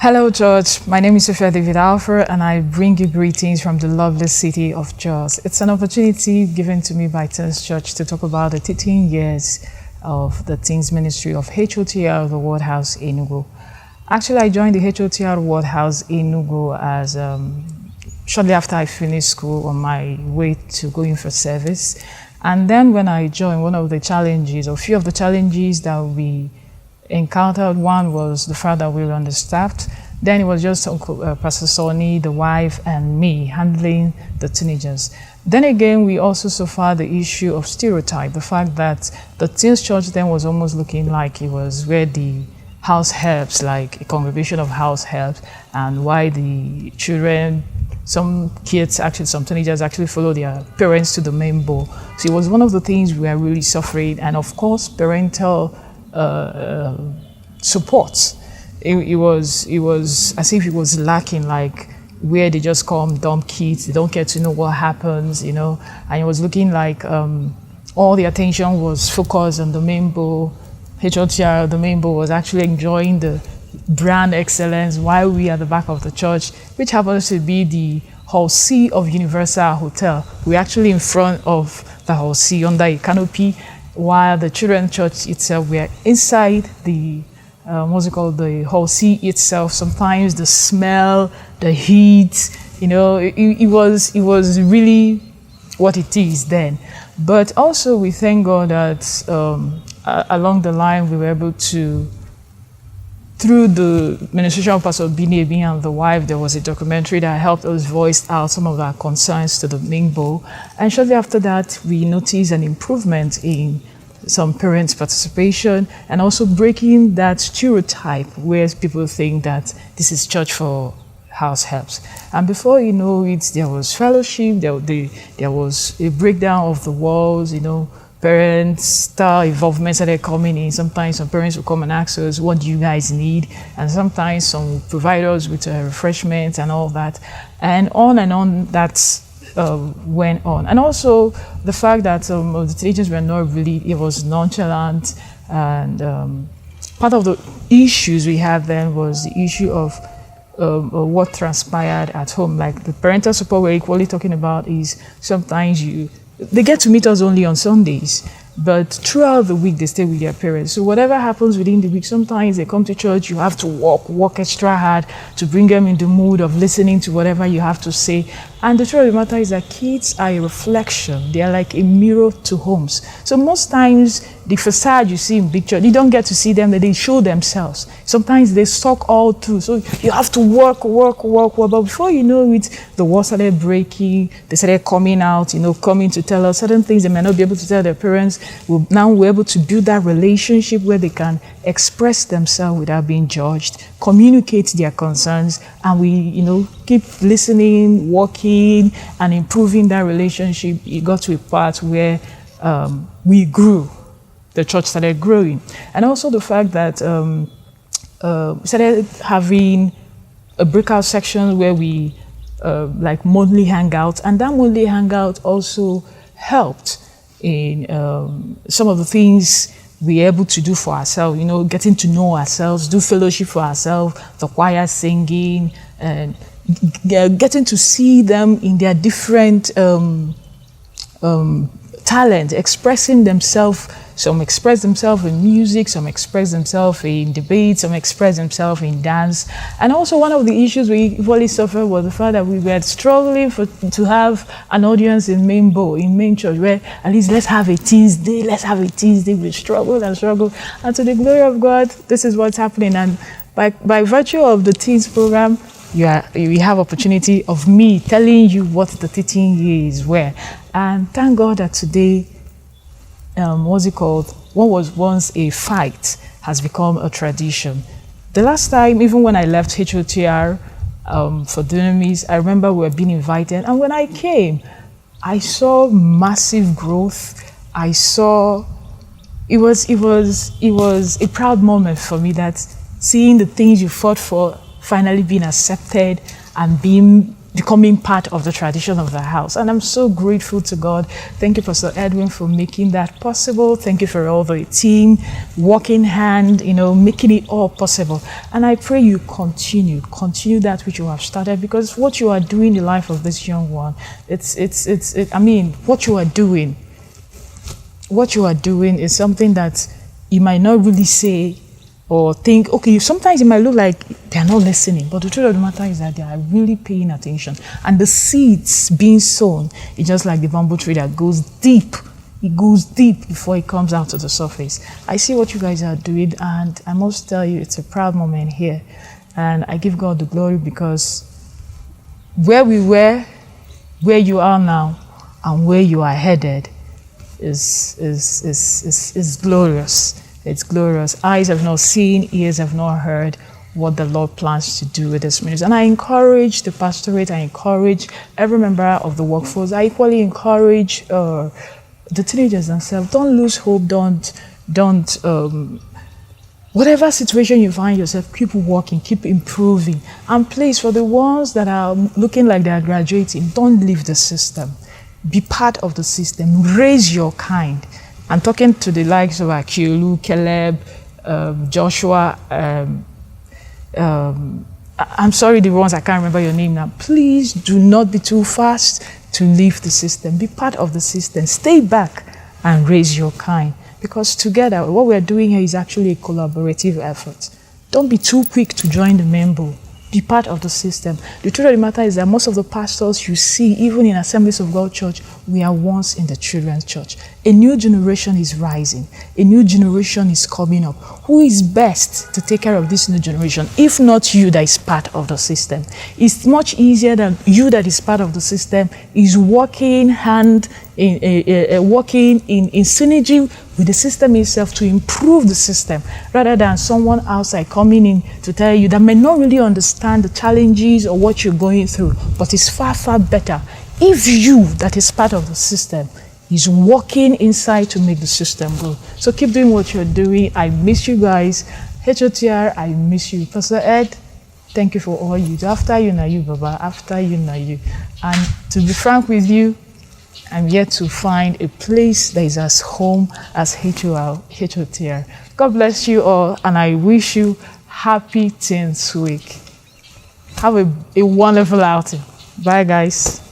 Hello, church. My name is Sophia David-Alfa, and I bring you greetings from the lovely city of Jos. It's an opportunity given to me by Teens Church to talk about the 13 years of the Teens Ministry of HOTR, the Word House Enugu. Actually, I joined the HOTR Word House Enugu as shortly after I finished school on my way to going for service. And then when I joined, one of the challenges, or a few of the challenges that we encountered, one was the fact that we were understaffed. Then it was just Pastor Sonny, the wife, and me handling the teenagers. Then again, we also suffered the issue of stereotype, the fact that the Teens Church then was almost looking like it was where the house helps, like a congregation of house helps, and why the children, some kids, actually some teenagers actually follow their parents to the main bowl. So it was one of the things we were really suffering, and of course, parental support. It was as if it was lacking, like where they just come dump kids, they don't get to know what happens, and it was looking like all the attention was focused on the main bowl. HOTR, the main bowl, was actually enjoying the brand excellence while we at the back of the church, which happens to be the Hall C of Universal Hotel. We're actually in front of the Hall C under a canopy, while the children's church itself, we're inside the the Hall C itself. Sometimes the smell, the heat, it was really what it is then. But also we thank God that along the line we were able to, through the ministration of Pastor Bini and the wife, there was a documentary that helped us voice out some of our concerns to the main bowl. And shortly after that, we noticed an improvement in some parents' participation and also breaking that stereotype where people think that this is church for house helps. And before you know it, there was fellowship, there was a breakdown of the walls, parents start involvement started coming in. Sometimes some parents will come and ask us, what do you guys need? And sometimes some providers with refreshments and all that. And on that went on. And also the fact that the teenagers were not really, it was nonchalant. And part of the issues we had then was the issue of what transpired at home. Like the parental support we're equally talking about is sometimes they get to meet us only on Sundays, but throughout the week they stay with their parents. So whatever happens within the week, sometimes they come to church, you have to work extra hard to bring them in the mood of listening to whatever you have to say. And the truth of the matter is that kids are a reflection. They are like a mirror to homes. So most times the facade you see in big church, you don't get to see them, that they show themselves. Sometimes they suck all through. So you have to work. But before you know it, the walls started breaking. They started coming out, coming to tell us certain things they may not be able to tell their parents. Now we're able to build that relationship where they can express themselves without being judged, communicate their concerns, and we, keep listening, working, and improving that relationship. It got to a part where we grew. The church started growing. And also the fact that we started having a breakout section where we like monthly hangouts, and that monthly hangout also helped in some of the things we're able to do for ourselves, getting to know ourselves, do fellowship for ourselves, the choir singing, and getting to see them in their different talent, expressing themselves. Some express themselves in music, some express themselves in debate, some express themselves in dance. And also one of the issues we equally suffered was the fact that we were struggling to have an audience in main bowl, in main church, where at least let's have a teens day. We struggled. And to the glory of God, this is what's happening. And by virtue of the teens program, you have opportunity of me telling you what the 13 years were. And thank God that today, what was once a fight has become a tradition. The last time, even when I left HOTR for Dunamis, I remember we were being invited, and when I came, I saw massive growth. I saw it was a proud moment for me, that seeing the things you fought for finally being accepted and being becoming part of the tradition of the house. And I'm so grateful to God. Thank you, Pastor Edwin, for making that possible. Thank you for all the team, working hand, making it all possible. And I pray you continue that which you have started, because what you are doing in the life of this young one, what you are doing is something that you might not really say or think, okay, sometimes it might look like they're not listening, but the truth of the matter is that they are really paying attention. And the seeds being sown is just like the bamboo tree that goes deep. It goes deep before it comes out to the surface. I see what you guys are doing, and I must tell you, it's a proud moment here. And I give God the glory, because where we were, where you are now, and where you are headed is glorious. It's glorious. Eyes have not seen, ears have not heard what the Lord plans to do with this ministry. And I encourage the pastorate, I encourage every member of the workforce. I equally encourage the teenagers themselves. Don't lose hope. Don't whatever situation you find yourself, keep working, keep improving. And please, for the ones that are looking like they are graduating, don't leave the system. Be part of the system. Raise your kind. I'm talking to the likes of Akiolu, Caleb, Joshua. I'm sorry, the ones I can't remember your name now. Please do not be too fast to leave the system. Be part of the system. Stay back and raise your kind. Because together, what we're doing here is actually a collaborative effort. Don't be too quick to join the main bowl. Be part of the system. The truth of the matter is that most of the pastors you see, even in Assemblies of God Church, we are once in the children's church. A new generation is rising. A new generation is coming up. Who is best to take care of this new generation, if not you that is part of the system? It's much easier than you that is part of the system is working in synergy with the system itself to improve the system, rather than someone outside coming in to tell you that may not really understand the challenges or what you're going through. But it's far, far better if you that is part of the system is working inside to make the system grow. So keep doing what you're doing. I miss you guys. HOTR, I miss you. Pastor Ed, thank you for all you do. After you, now you, Baba. After you, now you. And to be frank with you, I'm yet to find a place that is as home as HOTR. God bless you all, and I wish you happy 10th week. Have a wonderful outing. Bye, guys.